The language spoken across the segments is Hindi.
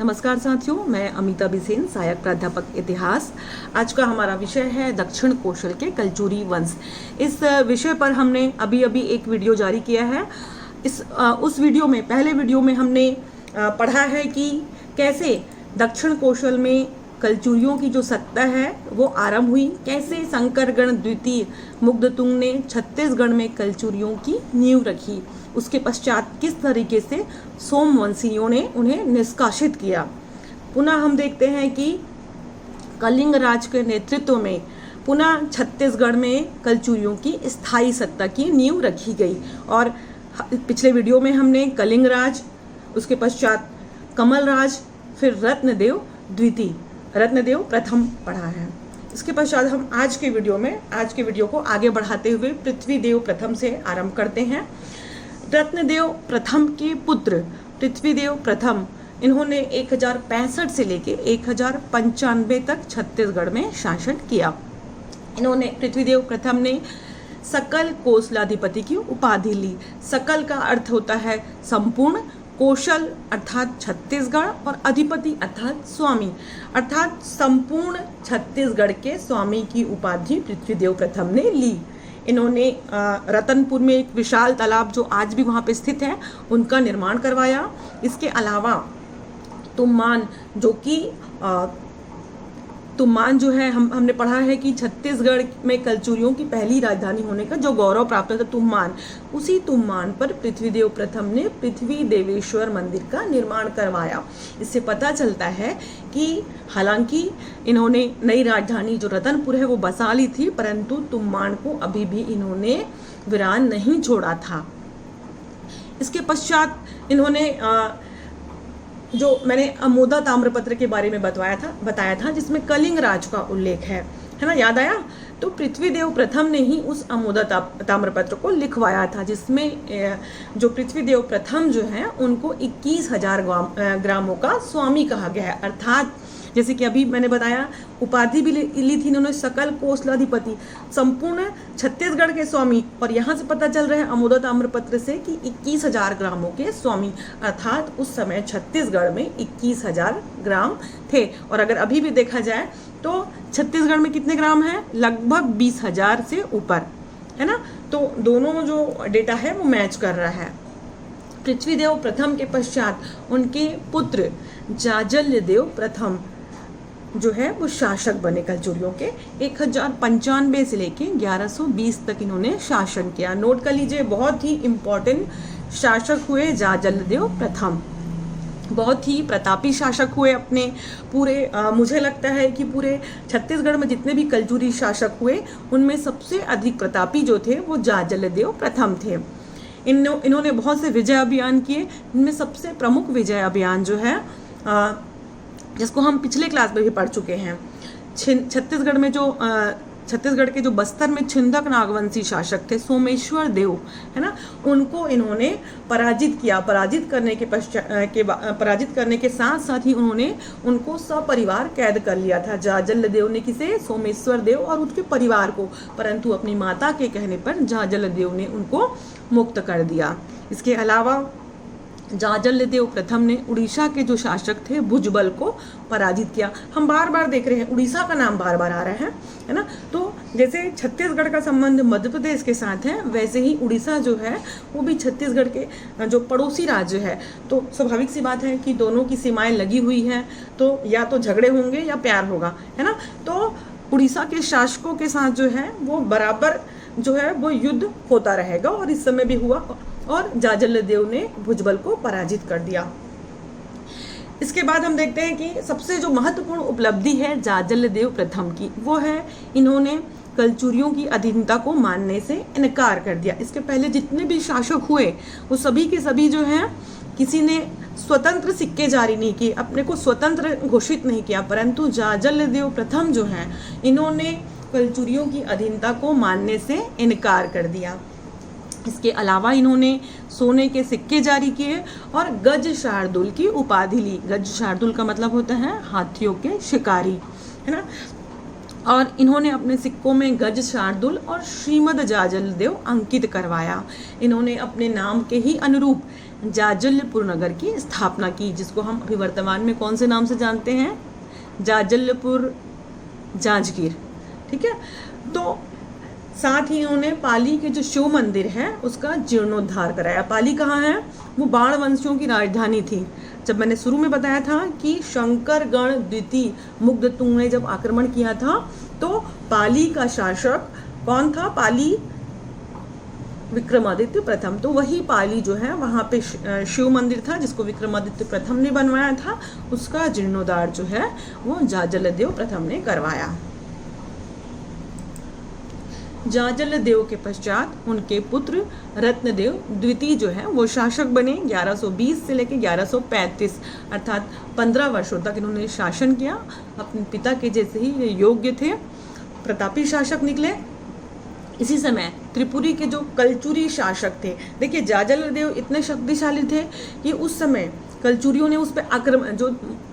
नमस्कार साथियों, मैं अमिता बिसेन, सहायक प्राध्यापक इतिहास। आज का हमारा विषय है दक्षिण कौशल के कलचुरी वंश। इस विषय पर हमने अभी एक वीडियो जारी किया है। उस वीडियो में, पहले वीडियो में हमने पढ़ा है कि कैसे दक्षिण कौशल में कलचुरियों की जो सत्ता है वो आरंभ हुई, कैसे शंकरगण द्वितीय मुग्धतुंग ने छत्तीसगढ़ में कलचुरियों की नींव रखी, उसके पश्चात किस तरीके से सोमवंशियों ने उन्हें निष्कासित किया। पुनः हम देखते हैं कि कलिंग राज के नेतृत्व में पुनः छत्तीसगढ़ में कलचुरियों की स्थायी सत्ता की नींव रखी गई। और पिछले वीडियो में हमने कलिंग राज, उसके पश्चात कमल राज, फिर रत्नदेव द्वितीय, रत्नदेव प्रथम पढ़ा है। इसके पश्चात हम आज के वीडियो को आगे बढ़ाते हुए पृथ्वीदेव प्रथम से आरंभ करते हैं। रत्नदेव प्रथम के पुत्र पृथ्वीदेव प्रथम, इन्होंने 1065 से लेके 1095 तक छत्तीसगढ़ में शासन किया। इन्होंने पृथ्वीदेव प्रथम ने सकल कौशलाधिपति की उपाधि ली। सकल का अर्थ होता है संपूर्ण, कौशल अर्थात छत्तीसगढ़, और अधिपति अर्थात स्वामी, अर्थात संपूर्ण छत्तीसगढ़ के स्वामी की उपाधि पृथ्वीदेव प्रथम ने ली। इन्होंने रतनपुर में एक विशाल तालाब जो आज भी वहाँ पे स्थित है उनका निर्माण करवाया। इसके अलावा तुम्मान, जो कि तुम्मान जो है हमने पढ़ा है कि छत्तीसगढ़ में कलचुरियों की पहली राजधानी होने का जो गौरव प्राप्त था तुम्मान, उसी तुम्मान पर पृथ्वीदेव प्रथम ने पृथ्वी देवेश्वर मंदिर का निर्माण करवाया। इससे पता चलता है कि हालांकि इन्होंने नई राजधानी जो रतनपुर है वो बसा ली थी, परंतु तुम्मान को अभी भी इन्होंने वीरान नहीं छोड़ा था। इसके पश्चात इन्होंने जो मैंने अमोदा ताम्रपत्र के बारे में बताया था जिसमें कलिंग राज का उल्लेख है ना, याद आया? तो पृथ्वीदेव प्रथम ने ही उस अमोदा ताम्रपत्र को लिखवाया था, जिसमें जो पृथ्वीदेव प्रथम जो है उनको 21,000 ग्रामों का स्वामी कहा गया है। अर्थात जैसे कि अभी मैंने बताया, उपाधि भी ली थी इन्होंने सकल कौशलाधिपति, संपूर्ण छत्तीसगढ़ के स्वामी, और यहाँ से पता चल रहा है अमोदा ताम्रपत्र से कि 21,000 ग्रामों के स्वामी, अर्थात उस समय छत्तीसगढ़ में 21,000 ग्राम थे। और अगर अभी भी देखा जाए तो छत्तीसगढ़ में कितने ग्राम हैं? लगभग 20,000 से ऊपर, है ना। तो दोनों जो डेटा है वो मैच कर रहा है। पृथ्वीदेव प्रथम के पश्चात उनके पुत्र जाजल्यदेव प्रथम जो है वो शासक बने कलचुरियों के। 1095 से लेके 1120 तक इन्होंने शासन किया। नोट कर लीजिए, बहुत ही इम्पोर्टेंट शासक हुए जाजल्यदेव प्रथम, बहुत ही प्रतापी शासक हुए अपने पूरे मुझे लगता है कि पूरे छत्तीसगढ़ में जितने भी कलचुरी शासक हुए उनमें सबसे अधिक प्रतापी जो थे वो जाजल्यदेव प्रथम थे। इन्होंने बहुत से विजय अभियान किए। इनमें सबसे प्रमुख विजय अभियान जो है जिसको हम पिछले क्लास में भी पढ़ चुके हैं, छत्तीसगढ़ के जो बस्तर में छिंदक नागवंशी शासक थे सोमेश्वर देव, है ना, उनको इन्होंने पराजित किया। पराजित करने के साथ साथ ही उन्होंने उनको सपरिवार कैद कर लिया था। जाजल्यदेव ने किसे? सोमेश्वर देव और उनके परिवार को, परंतु अपनी माता के कहने पर जाजल्यदेव ने उनको मुक्त कर दिया। इसके अलावा जाजल्यदेव प्रथम ने उड़ीसा के जो शासक थे भुजबल को पराजित किया। हम बार बार देख रहे हैं उड़ीसा का नाम बार बार आ रहा है ना। तो जैसे छत्तीसगढ़ का संबंध मध्य प्रदेश के साथ है, वैसे ही उड़ीसा जो है वो भी छत्तीसगढ़ के जो पड़ोसी राज्य है। तो स्वाभाविक सी बात है कि दोनों की सीमाएं लगी हुई हैं, तो या तो झगड़े होंगे या प्यार होगा, है ना। तो उड़ीसा के शासकों के साथ जो है वो बराबर जो है वो युद्ध होता रहेगा, और इस समय भी हुआ, और जाजल्यदेव ने भुजबल को पराजित कर दिया। इसके बाद हम देखते हैं कि सबसे जो महत्वपूर्ण उपलब्धि है जाजल्यदेव प्रथम की, वो है इन्होंने कलचुरियों की अधीनता को मानने से इनकार कर दिया। इसके पहले जितने भी शासक हुए वो सभी के सभी जो हैं, किसी ने स्वतंत्र सिक्के जारी नहीं किए, अपने को स्वतंत्र घोषित नहीं किया, परंतु जाजल्यदेव प्रथम जो हैं इन्होंने कलचुरियों की अधीनता को मानने से इनकार कर दिया। इसके अलावा इन्होंने सोने के सिक्के जारी किए और गज शार्दुल की उपाधि ली। गज शार्दुल का मतलब होता है हाथियों के शिकारी, है ना। और इन्होंने अपने सिक्कों में गज शार्दुल और श्रीमद जाजलदेव अंकित करवाया। इन्होंने अपने नाम के ही अनुरूप जाजल्यपुर नगर की स्थापना की, जिसको हम अभी वर्तमान में कौन से नाम से जानते हैं? जाजल्यपुर, जांजगीर। ठीक है। तो साथ ही इन्होंने पाली के जो शिव मंदिर है उसका जीर्णोद्धार कराया। पाली कहाँ है? वो बाण वंशियों की राजधानी थी। जब मैंने शुरू में बताया था कि शंकरगण द्वितीय मुग्धतुंग ने जब आक्रमण किया था तो पाली का शासक कौन था? पाली विक्रमादित्य प्रथम। तो वही पाली जो है वहाँ पे शिव मंदिर था जिसको विक्रमादित्य प्रथम ने बनवाया था, उसका जीर्णोद्धार जो है वो जाजलदेव प्रथम ने करवाया। जाजलदेव के पश्चात उनके पुत्र रत्नदेव द्वितीय जो है वो शासक बने। 1120 से लेकर 1135 अर्थात 15 वर्षों तक इन्होंने शासन किया। अपने पिता के जैसे ही ये योग्य थे, प्रतापी शासक निकले। इसी समय त्रिपुरी के जो कलचुरी शासक थे, देखिए जाजलदेव इतने शक्तिशाली थे कि उस समय कलचुरियों ने उस पर आक्रमण, जो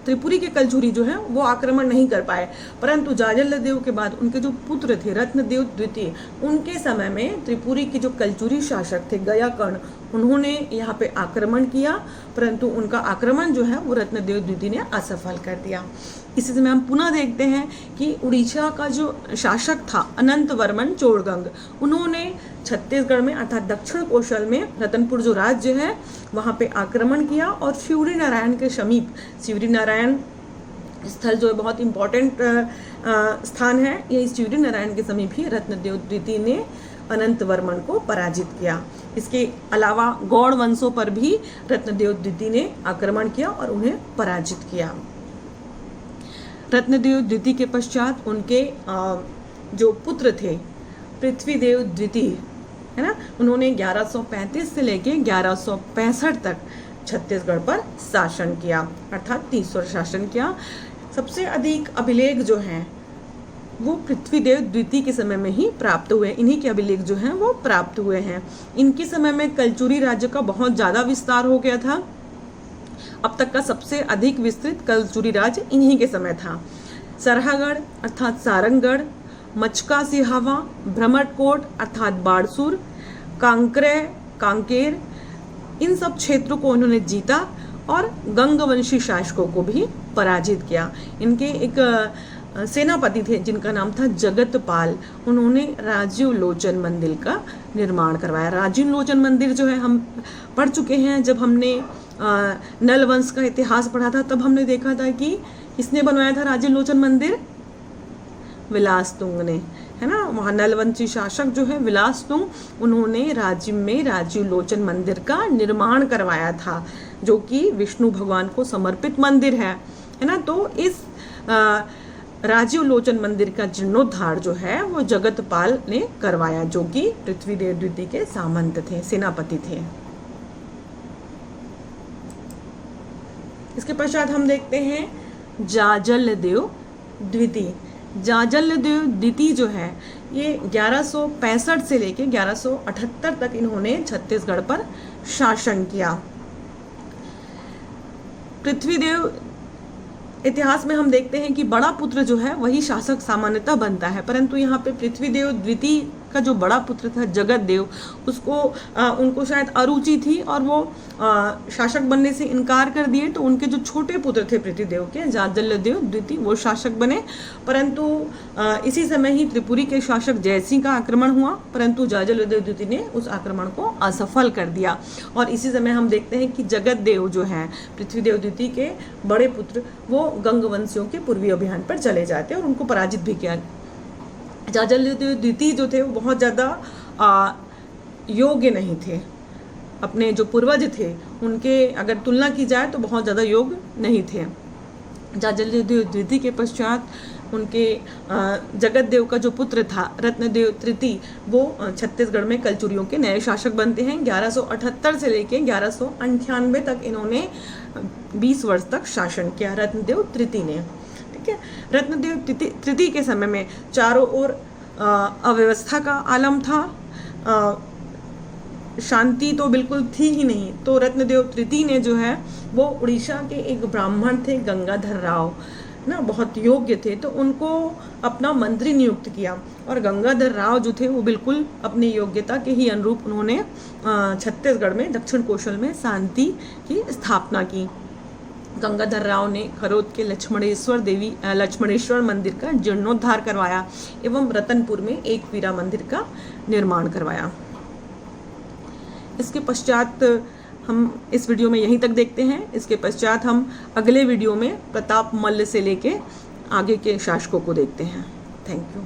त्रिपुरी के कलचुरी जो है वो आक्रमण नहीं कर पाए, परंतु जाजलदेव के बाद उनके जो पुत्र थे रत्नदेव द्वितीय, उनके समय में त्रिपुरी के जो कलचुरी शासक थे गयाकर्ण, उन्होंने यहाँ पे आक्रमण किया, परंतु उनका आक्रमण जो है वो रत्नदेव द्वितीय ने असफल कर दिया। इसी समय हम पुनः देखते हैं कि उड़ीसा का जो शासक था अनंत वर्मन चोड़गंग, उन्होंने छत्तीसगढ़ में अर्थात दक्षिण कौशल में रतनपुर जो राज्य है वहाँ पे आक्रमण किया और शिवरी नारायण के समीप, शिवरी नारायण स्थल जो है बहुत इम्पोर्टेंट स्थान है, ये शिवरी नारायण के समीप ही रत्नदेव द्वितीय ने अनंत वर्मन को पराजित किया। इसके अलावा गौड़ वंशों पर भी रत्नदेव द्वितीय ने आक्रमण किया और उन्हें पराजित किया। रत्नदेव द्वितीय के पश्चात उनके जो पुत्र थे पृथ्वीदेव द्वितीय, है ना, उन्होंने 1135 से लेके 1165 तक छत्तीसगढ़ पर शासन किया, अर्थात 30 वर्ष शासन किया। सबसे अधिक अभिलेख जो हैं वो पृथ्वीदेव द्वितीय के समय में ही प्राप्त हुए, इन्हीं के अभिलेख जो हैं वो प्राप्त हुए हैं। इनके समय में कलचुरी राज्य का बहुत ज़्यादा विस्तार हो गया था। अब तक का सबसे अधिक विस्तृत कलचुरी राज्य इन्हीं के समय था। सरहागढ़ अर्थात सारंगगढ़, मचका सिहावा, भ्रमरकोट अर्थात बाड़सूर, कांकेर, इन सब क्षेत्रों को उन्होंने जीता और गंगवंशी शासकों को भी पराजित किया। इनके एक सेनापति थे जिनका नाम था जगतपाल, उन्होंने राजीव लोचन मंदिर का निर्माण करवाया। राजीव लोचन मंदिर जो है हम पढ़ चुके हैं, जब हमने नल वंश का इतिहास पढ़ा था तब हमने देखा था कि किसने बनवाया था राजीव लोचन मंदिर? विलासतुंग ने, है ना। वहाँ नलवंशी शासक जो है विलासतुंग, उन्होंने राजिम में राजीव लोचन मंदिर का निर्माण करवाया था, जो कि विष्णु भगवान को समर्पित मंदिर है ना। तो इस राजीव लोचन मंदिर का जीर्णोद्धार जो है वो जगतपाल ने करवाया, जो कि पृथ्वीदेव द्वितीय के सामंत थे, सेनापति थे। इसके पश्चात हम देखते हैं जाजलदेव द्वितीय। जाजलदेव द्वितीय जो है ये 1165 से लेके 1178 तक इन्होंने छत्तीसगढ़ पर शासन किया। पृथ्वीदेव इतिहास में हम देखते हैं कि बड़ा पुत्र जो है वही शासक सामान्यतः बनता है, परंतु यहाँ पे पृथ्वीदेव द्वितीय का जो बड़ा पुत्र था जगतदेव, उसको उनको शायद अरुचि थी और वो शासक बनने से इनकार कर दिए, तो उनके जो छोटे पुत्र थे पृथ्वीदेव के, जाजलदेव द्वितीय, वो शासक बने। परंतु इसी समय ही त्रिपुरी के शासक जयसिंह का आक्रमण हुआ, परंतु जाजलदेव द्वितीय ने उस आक्रमण को असफल कर दिया। और इसी समय हम देखते हैं कि जगतदेव जो है पृथ्वीदेव द्वितीय के बड़े पुत्र, वो गंगवंशियों के पूर्वी अभियान पर चले जाते हैं और उनको पराजित भी किया। जाजलदेव द्वितीय जो थे वो बहुत ज़्यादा योग्य नहीं थे, अपने जो पूर्वज थे उनके अगर तुलना की जाए तो बहुत ज़्यादा योग्य नहीं थे। जाजलदेव द्वितीय के पश्चात उनके जगतदेव का जो पुत्र था रत्नदेव तृतीय, वो छत्तीसगढ़ में कलचुरियों के नए शासक बनते हैं। 1178 से लेके 1198 तक इन्होंने 20 वर्ष तक शासन किया रत्नदेव तृतीय ने। ठीक है। रत्नदेव तृतीय के समय में चारों ओर अव्यवस्था का आलम था, शांति तो बिल्कुल थी ही नहीं। तो रत्नदेव तृतीय ने जो है वो उड़ीसा के एक ब्राह्मण थे गंगाधर राव, ना बहुत योग्य थे, तो उनको अपना मंत्री नियुक्त किया। और गंगाधर राव जो थे वो बिल्कुल अपनी योग्यता के ही अनुरूप उन्होंने छत्तीसगढ़ में, दक्षिण कौशल में शांति की स्थापना की। गंगाधर राव ने खरोद के लक्ष्मणेश्वर मंदिर का जीर्णोद्धार करवाया एवं रतनपुर में एक वीरा मंदिर का निर्माण करवाया। इसके पश्चात हम इस वीडियो में यहीं तक देखते हैं। इसके पश्चात हम अगले वीडियो में प्रताप मल्ल से लेके आगे के शासकों को देखते हैं। Thank you.